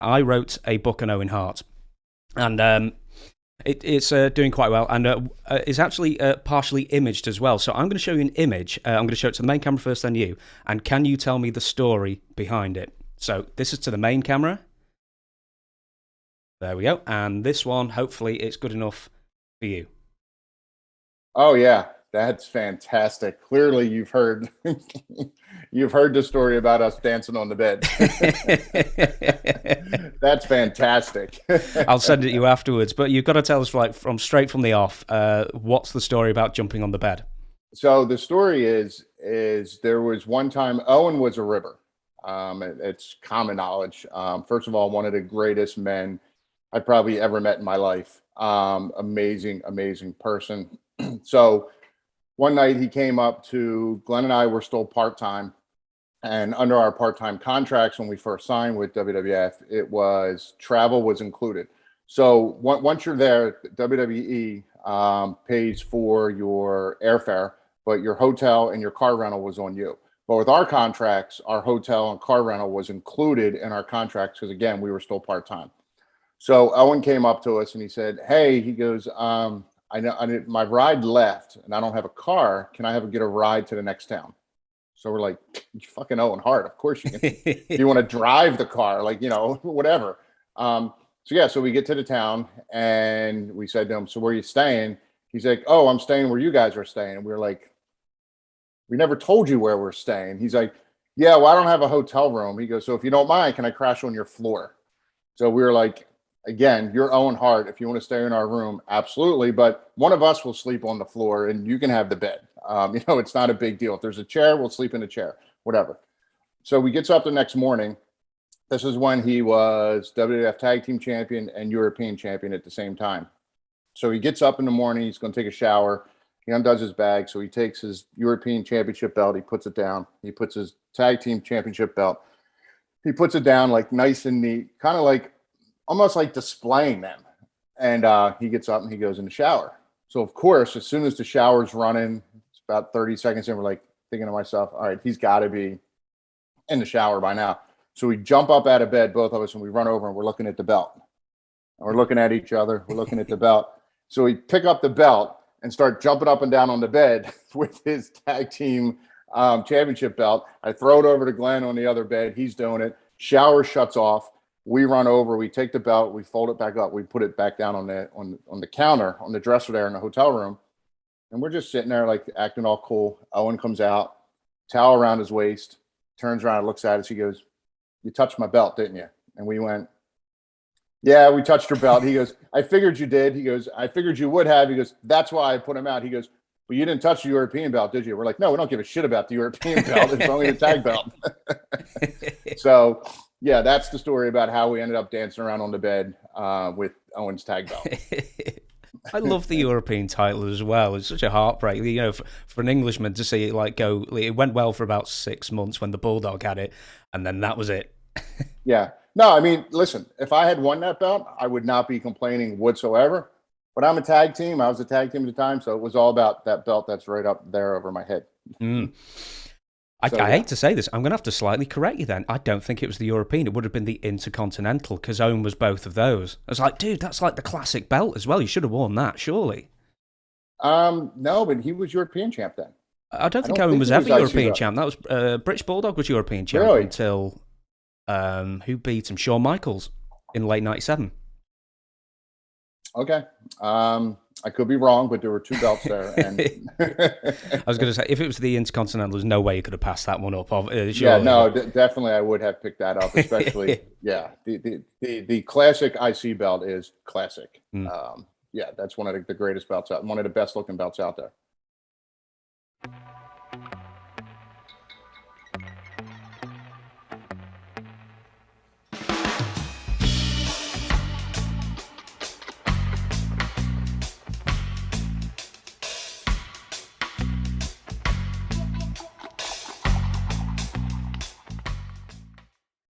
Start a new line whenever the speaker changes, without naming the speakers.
I wrote a book on Owen Hart, and it's doing quite well, and it's actually partially imaged as well. So I'm going to show you an image. I'm going to show it to the main camera first, then you. And can you tell me the story behind it? So this is to the main camera. There we go. And this one, hopefully, it's good enough for you.
Oh yeah, that's fantastic. Clearly, you've heard you've heard the story about us dancing on the bed. That's fantastic.
I'll send it you afterwards, but you've got to tell us like from straight from the off. What's the story about jumping on the bed?
So the story is there was one time Owen was a ribber. It's common knowledge. First of all, one of the greatest men I probably ever met in my life. Amazing, amazing person. So one night he came up to Glenn and I were still part time, and under our part time contracts when we first signed with WWF, it was travel was included. So once you're there, WWE pays for your airfare, but your hotel and your car rental was on you. But with our contracts, our hotel and car rental was included in our contracts because again, we were still part time. So Owen came up to us and he said, "Hey," he goes, my ride left and I don't have a car. Can I get a ride to the next town?" So we're like, "You fucking Owen Hart. Of course you can. You want to drive the car, like, whatever." So yeah, so we get to the town and we said to him, "So where are you staying?" He's like, "Oh, I'm staying where you guys are staying." And we are like, "We never told you where we're staying." He's like, "Yeah, well, I don't have a hotel room." He goes, "So if you don't mind, can I crash on your floor?" So we were like, "Again, you're Owen Hart. If you want to stay in our room, absolutely. But one of us will sleep on the floor and you can have the bed. It's not a big deal. If there's a chair, we'll sleep in a chair, whatever." So we gets up the next morning. This is when he was WWF Tag Team Champion and European Champion at the same time. So he gets up in the morning. He's going to take a shower. He undoes his bag. So he takes his European Championship belt. He puts it down. He puts his Tag Team Championship belt. He puts it down like nice and neat, kind of like almost like displaying them. And he gets up and he goes in the shower. So of course, as soon as the shower's running, it's about 30 seconds in, we're like thinking to myself, all right, he's got to be in the shower by now. So we jump up out of bed, both of us, and we run over and we're looking at the belt. And we're looking at each other. We're looking at the belt. So we pick up the belt and start jumping up and down on the bed with his tag team championship belt. I throw it over to Glenn on the other bed. He's doing it. Shower shuts off. We run over. We take the belt. We fold it back up. We put it back down on the counter on the dresser there in the hotel room. And we're just sitting there like acting all cool. Owen comes out, towel around his waist, turns around and looks at us. He goes, "You touched my belt, didn't you?" And we went, "Yeah, we touched your belt." He goes, "I figured you did." He goes, "I figured you would have." He goes, "That's why I put him out." He goes, "But you didn't touch the European belt, did you?" We're like, "No, we don't give a shit about the European belt. It's only the tag belt." So yeah, that's the story about how we ended up dancing around on the bed with Owen's tag belt.
I love the European title as well. It's such a heartbreak, for an Englishman to see it like go. It went well for about 6 months when the Bulldog had it, and then that was it.
Yeah. No, I mean, listen, if I had won that belt, I would not be complaining whatsoever. But I'm a tag team. I was a tag team at the time, so it was all about that belt that's right up there over my head.
Mm.
So
I
yeah.
hate to say this, I'm going to have to slightly correct you then. I don't think it was the European. It would have been the Intercontinental because Owen was both of those. I was like, dude, that's like the classic belt as well. You should have worn that, surely.
No, but he was European champ then.
I don't
I
think
don't
Owen
think
was
he
ever
was IC
European
belt.
champ. That was British Bulldog was European champ
Really?
until who beat him? Shawn Michaels in late '97.
Okay. I could be wrong, but there were two belts there, and
I was going to say, if it was the Intercontinental, there's no way you could have passed that one up.
yeah,
Surely,
no, definitely I would have picked that up, especially yeah, the classic IC belt is classic.
Mm.
Yeah, that's one of the greatest belts out, one of the best looking belts out there.